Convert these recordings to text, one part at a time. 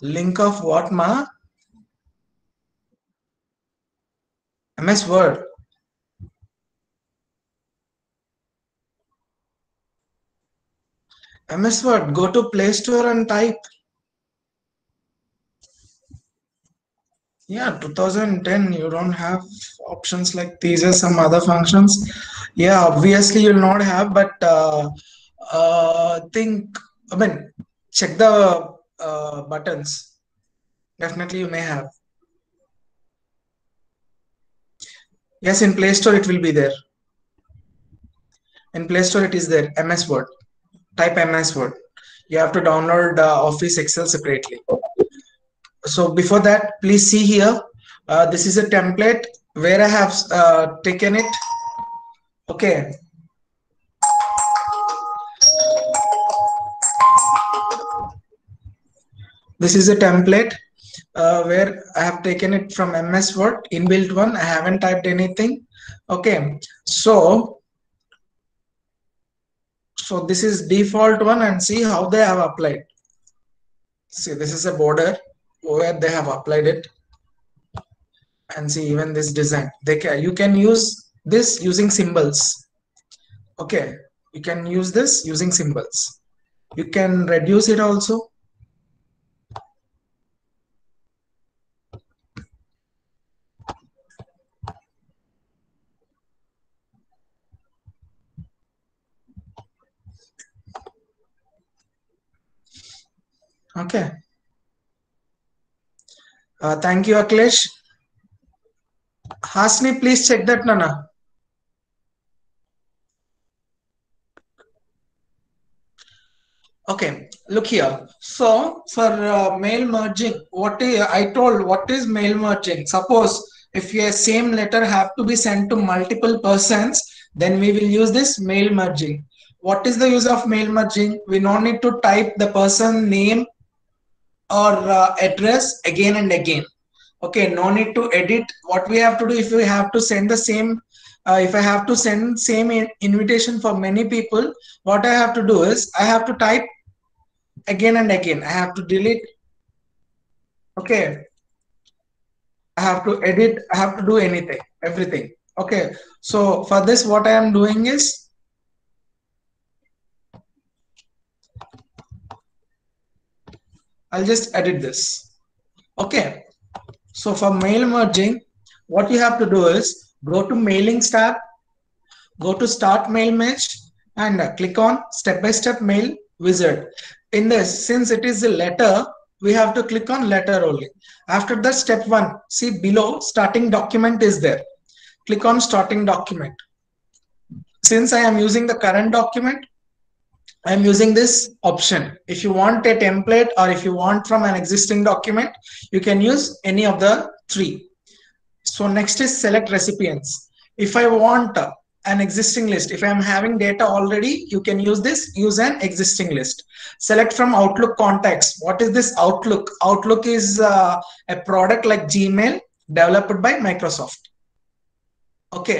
Link of what, ma? MS Word. MS Word. Go to Play Store and type. Yeah, 2010. You don't have options like these are some other functions. Yeah, obviously you'll not have, but think. I mean, check the buttons. Definitely you may have. Yes, in Play Store it will be there. In Play Store it is there. MS Word. Type MS Word. You have to download Office Excel separately. So before that, please see here. This is a template where I have taken it. Okay. This is a template where I have taken it from MS Word, inbuilt one. I haven't typed anything. Okay. So this is default one, and see how they have applied. See, this is a border where they have applied it. And see, even this design, you can use this using symbols. Okay, you can use this using symbols. You can reduce it also. Okay. Thank you, Akhilesh. Hasni, please check that, Nana. Okay, look here. So for mail merging, I told what is mail merging? Suppose if your same letter have to be sent to multiple persons, then we will use this mail merging. What is the use of mail merging? We don't need to type the person name or address again and again. Okay, no need to edit. What we have to do, if we have to send the same, if I have to send same invitation for many people, what I have to do is I have to type again and again. I have to delete. Okay, I have to edit. I have to do anything, everything. Okay, so for this, what I am doing is I'll just edit this. Okay, so for mail merging, what you have to do is go to mailings tab, go to start mail merge, and click on step-by-step mail wizard. In this, since it is a letter, we have to click on letter only. After that, step 1, see below starting document is there. Click on starting document. Since I am using the current document, I am using this option. If you want a template or if you want from an existing document, you can use any of the three. So next is select recipients. If I want an existing list, if I'm having data already, you can use this, use an existing list. Select from Outlook contacts. What is this Outlook? Outlook is a product like Gmail developed by Microsoft. Okay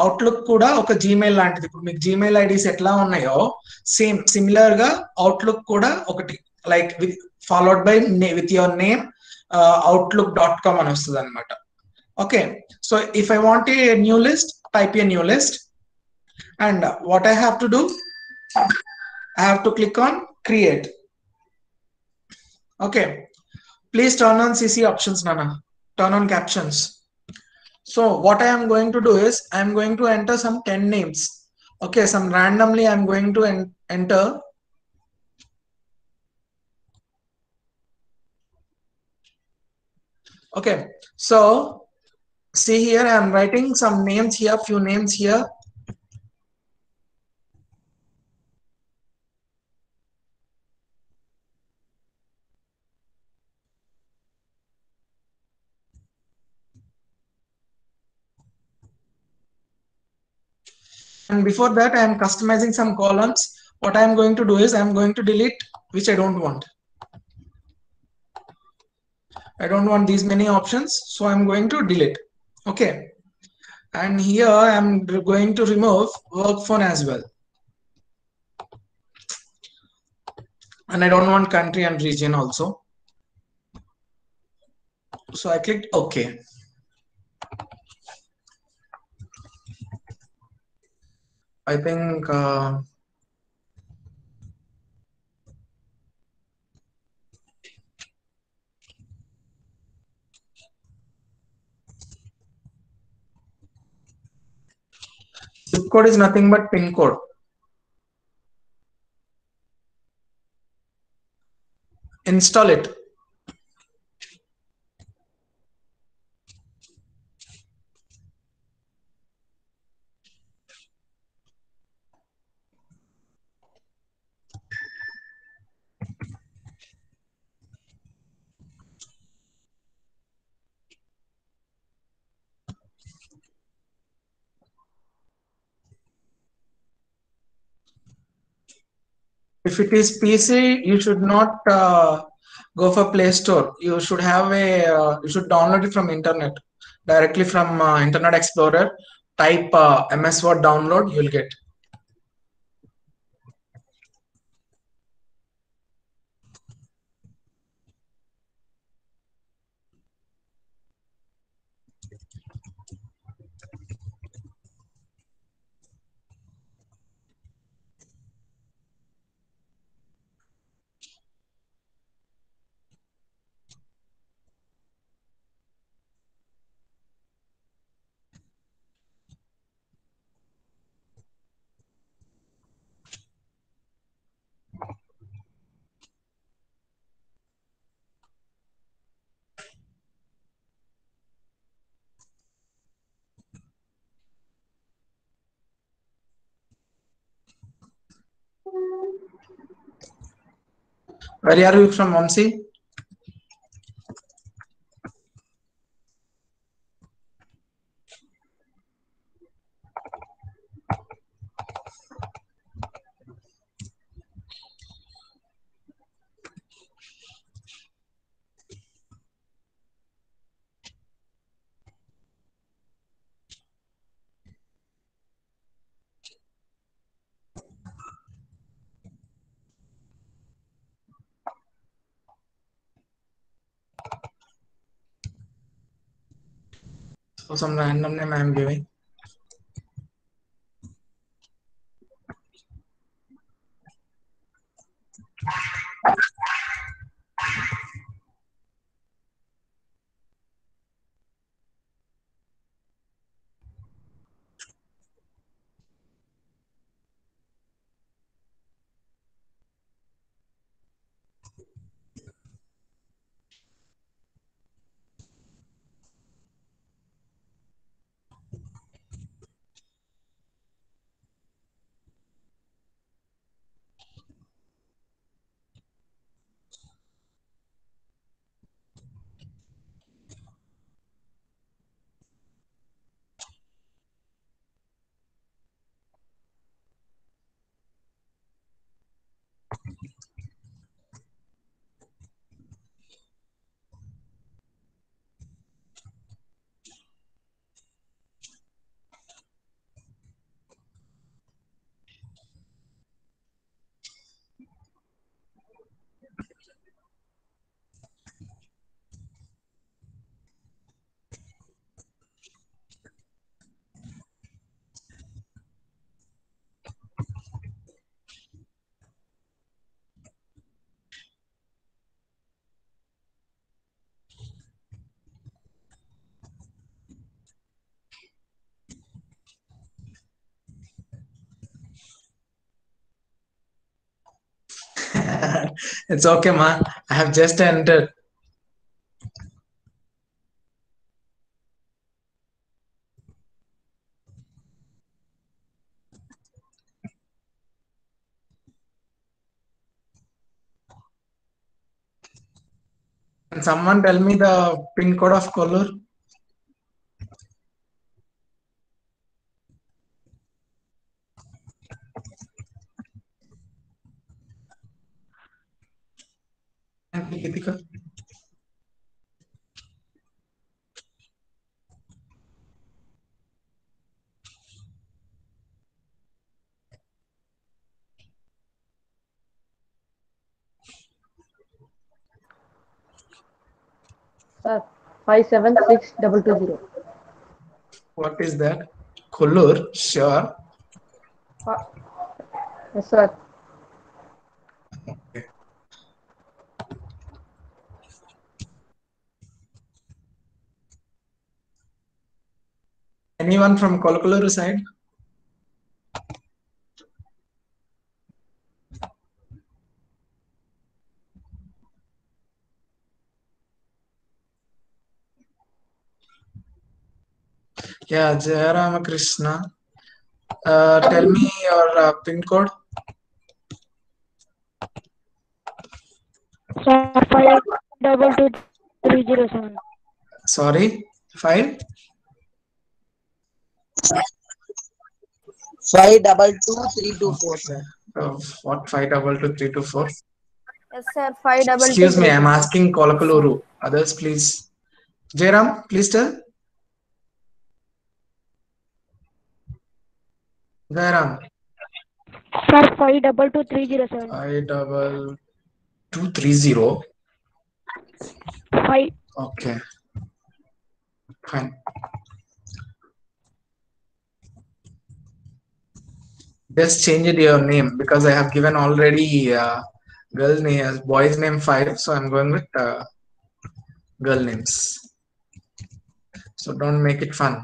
outlook కూడా ఒక Gmail లాంటిది. ఇప్పుడు మీకు Gmail IDs ఎట్లా ఉన్నాయో same similar గా outlook కూడా ఒకటి, like followed by with your name outlook.com అని వస్తుంది అనమాట. Okay, so if I want a new list, type a new list, and what I have to do, I have to click on create. Okay, please turn on CC options, Nana. Turn on captions. So what I am going to do is I am going to enter some 10 names. Okay, some randomly I am going to enter. Okay, so see here I am writing some names here, few names here. And before that I am customizing some columns. What I am going to do is I am going to delete which I don't want. I don't want these many options, so I'm going to delete. Okay, and here I'm going to remove work phone as well, and I don't want country and region also. So I clicked OK. I think zip code is nothing but pin code. Install it. If it is PC, you should not go for Play Store. You should have you should download it from internet, directly from Internet Explorer. Type MS Word download, you'll get. Where are you from, Vamsi? So some random name I am giving. It's okay, man. I have just entered. Can someone tell me the pin code of Kollur? Thank you, Geetika. Sir, 576220. What is that? Kollur, sure. Yes, sir. Okay. Anyone from Kolkoluru side? Yeah, Jaya Ramakrishna. Tell me your pin code. Sir, 522307. Sorry, file. 522324, sir. What 522324? Yes, sir. 5 double two Excuse me, three I'm two four. asking Kolakaluru. Others, please. Jairam, please tell. Jairam. Sir, 522307. 52230. 5. Okay, fine. Just change it your name because I have given already girl name, boy's name 5, so I'm going with girl names. So don't make it fun.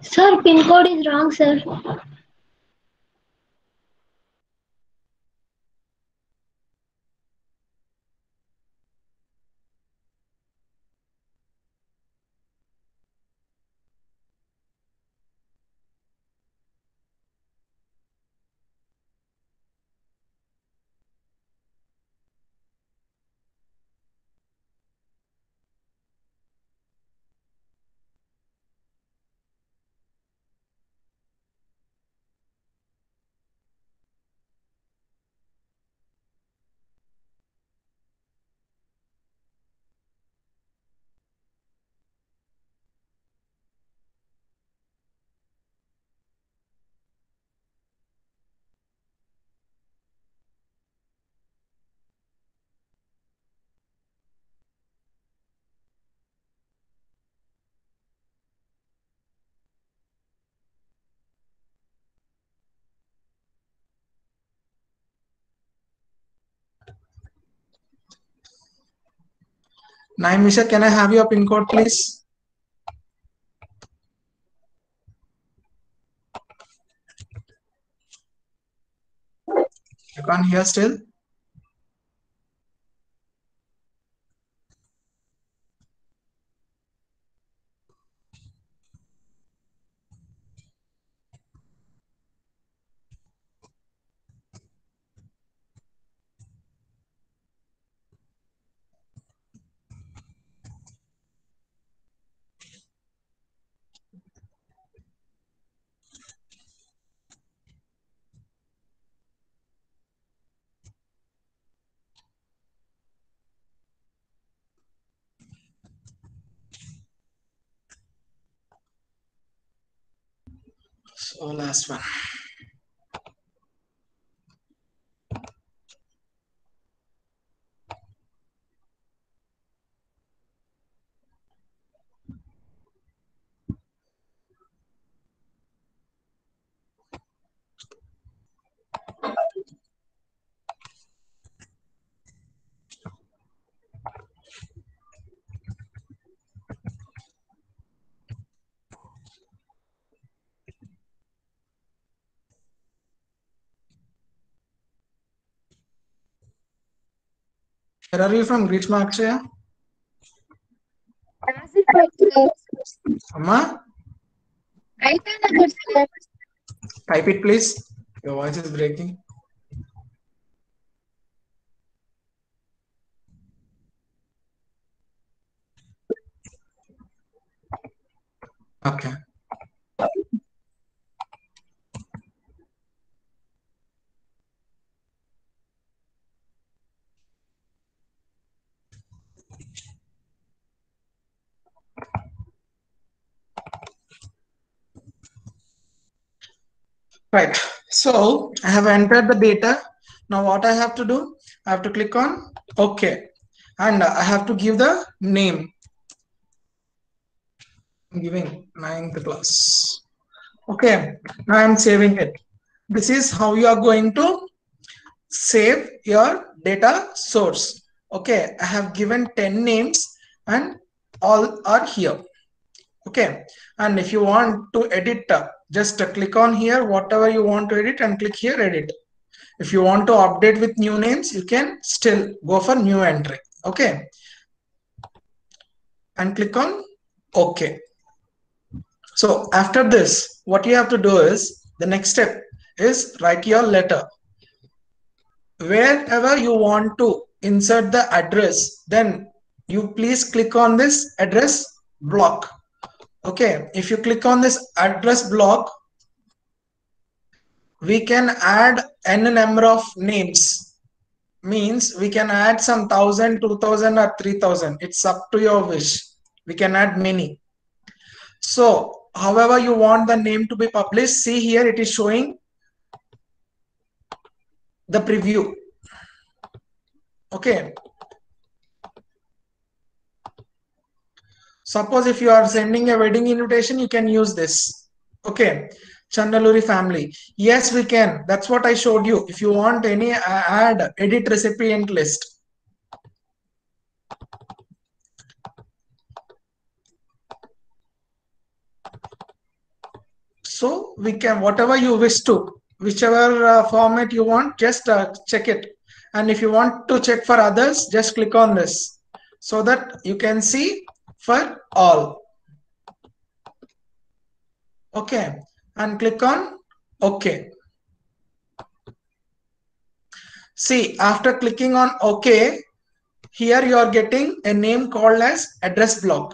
Sir, pin code is wrong, sir. Misha, can I have your pin code, please? You can't hear still? So last one. Where are you from, Grishma Akshaya? Amma, type it please. Your voice is breaking. Okay. Right. So I have entered the data. Now what I have to do? I have to click on OK. And I have to give the name. I'm giving 9th class. Okay. Now I'm saving it. This is how you are going to save your data source. Okay. I have given 10 names and all are here. Okay. And if you want to edit, just click on here, whatever you want to edit, and click here, edit. If you want to update with new names, you can still go for new entry. Okay. And click on OK. So after this, what you have to do is, the next step is write your letter. Wherever you want to insert the address, then you please click on this address block. Okay. If you click on this address block, we can add n number of names. Means we can add some 1,000, 2,000 or 3,000. It's up to your wish. We can add many. So however you want the name to be published, see here it is showing the preview. Okay. Suppose if you are sending a wedding invitation, you can use this. Okay. Chandaluri family. Yes, we can. That's what I showed you. If you want any add edit recipient list. So we can, whatever you wish to, whichever format you want, just check it. And if you want to check for others, just click on this so that you can see for all. Okay. And click on OK. See, after clicking on OK, here you are getting a name called as address block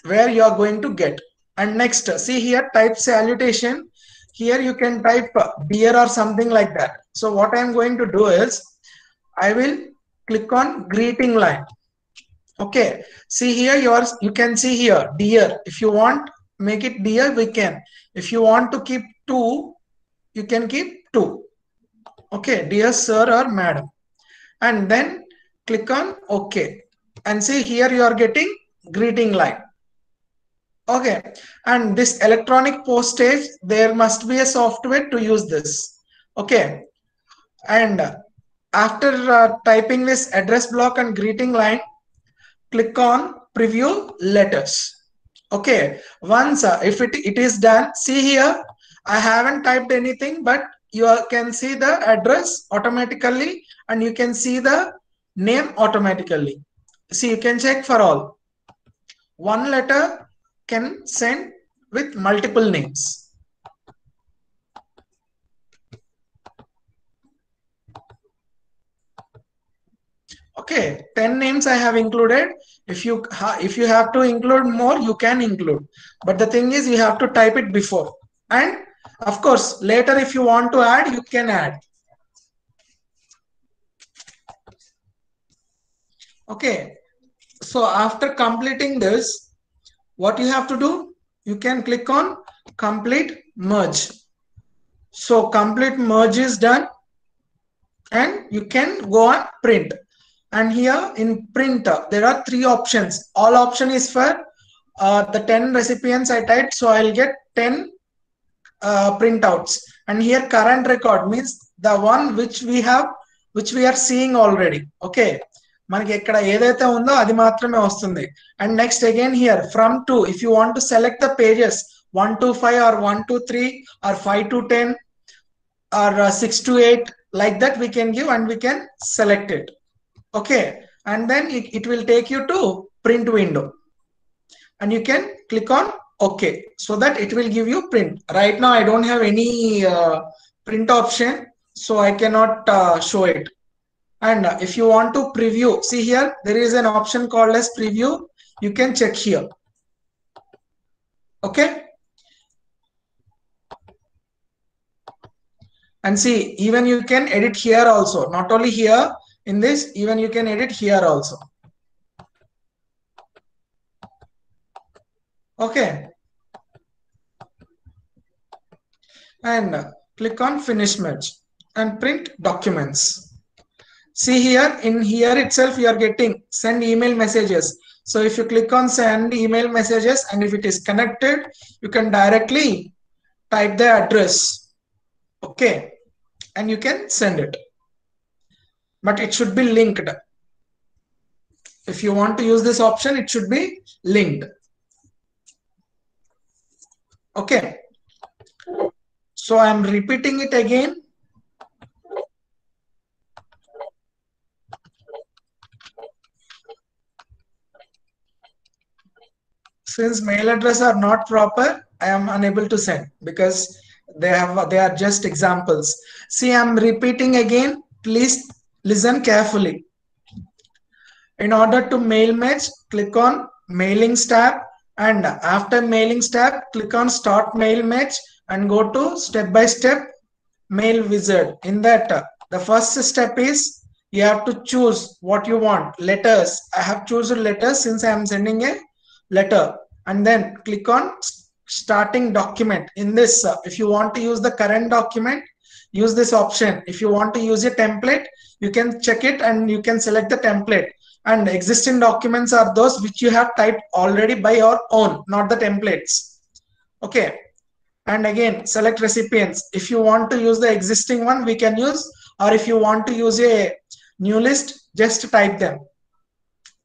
where you are going to get. And next, see here, type salutation. Here you can type dear or something like that. So what I am going to do is, I will click on greeting line. Okay. See here, you can see here, dear. If you want, make it dear, we can. If you want to keep 2, you can keep 2. Okay, dear sir or madam. And then click on OK. And see here you are getting greeting line. Okay. And this electronic postage, there must be a software to use this. Okay. And after typing this address block and greeting line, click on preview letters. Okay. Once if it is done, see here, I haven't typed anything, but you can see the address automatically and you can see the name automatically. See, you can check for all. One letter can send with multiple names. Okay, 10 names I have included. If you have to include more, you can include. But the thing is, you have to type it before. And of course, later if you want to add, you can add. Okay. So after completing this, what you have to do? You can click on complete merge. So complete merge is done. And you can go on print. And here in print, there are 3 options. All option is for the 10 recipients I typed. So I'll get 10 printouts. And here current record means the one which we are seeing already. Okay. మనకి ఇక్కడ ఏదైతే ఉందో అది మాత్రమే వస్తుంది. And next again here from 2, if you want to select the pages 1 to 5 or 1 to 3 or 5 to 10 or 6 to 8, like that we can give and we can select it. Okay. And then it will take you to print window and you can click on OK, so that it will give you print. Right now I don't have any print option, so I cannot show it. And if you want to preview, see here there is an option called as preview. You can check here. Okay. And see, even you can edit here also, not only here in this, even you can edit here also. Okay. And click on finish merge and print documents. See here, in here itself you are getting send email messages. So if you click on send email messages and if it is connected, you can directly type the address. Okay, and you can send it. But it should be linked. If you want to use this option, it should be linked. Okay. So I'm repeating it again. Since mail address are not proper, I am unable to send because they are just examples. See, I'm repeating again. Please listen carefully. In order to mail merge, click on mailings tab, and after mailings tab, click on start mail merge and go to step by step mail wizard. In that, the first step is you have to choose what you want. Letters. I have chosen letters since I am sending a letter, and then click on starting document. In this, if you want to use the current document, use this option. If you want to use a template, you can check it and you can select the template. And existing documents are those which you have typed already by your own, not the templates. Okay. And again, select recipients. If you want to use the existing one, we can use, or if you want to use a new list, just type them.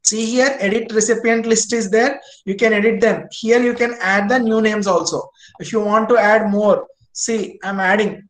See here, edit recipient list is there. You can edit them. Here you can add the new names also. If you want to add more, see, I'm adding.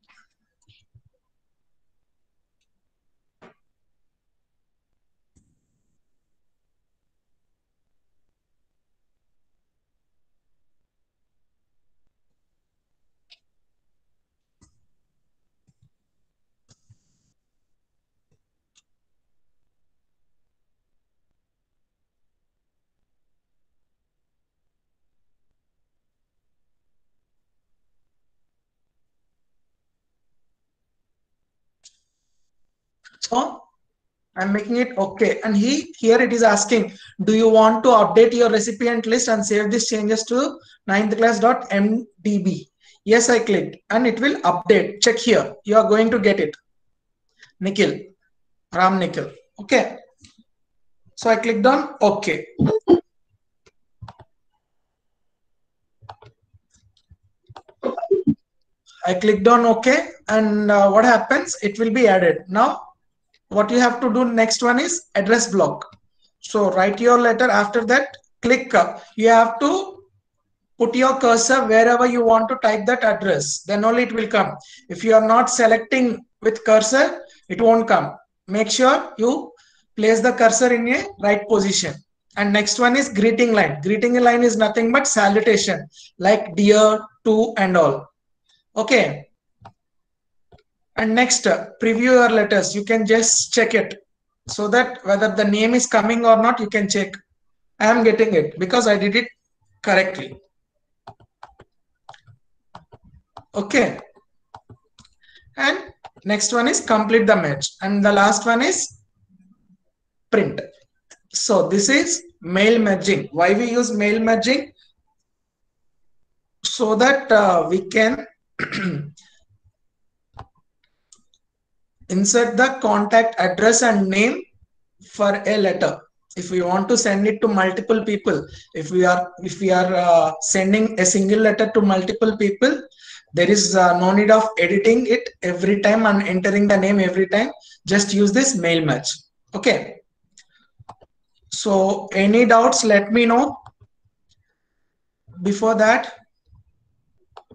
So I'm making it okay. And here it is asking, do you want to update your recipient list and save these changes to 9thclass.mdb? Yes, I clicked and it will update. Check here. You are going to get it. Nikhil, Ram Nikhil. Okay. So I clicked on OK. I clicked on OK, and what happens? It will be added. Now, what you have to do next one is address block. So write your letter. After that, click. You have to put your cursor wherever you want to type that address. Then only it will come. If you are not selecting with cursor, it won't come. Make sure you place the cursor in a right position. And next one is greeting line. Greeting line is nothing but salutation, like dear, to, and all. Okay. And next, preview your letters. You can just check it so that whether the name is coming or not, you can check. I am getting it because I did it correctly. Okay. And next one is complete the merge. And the last one is print. So this is mail merging. Why we use mail merging? So that we can insert the contact address and name for a letter. If we want to send it to multiple people, if we are sending a single letter to multiple people, there is no need of editing it every time and entering the name every time. Just use this mail merge. Okay. So any doubts, let me know. Before that,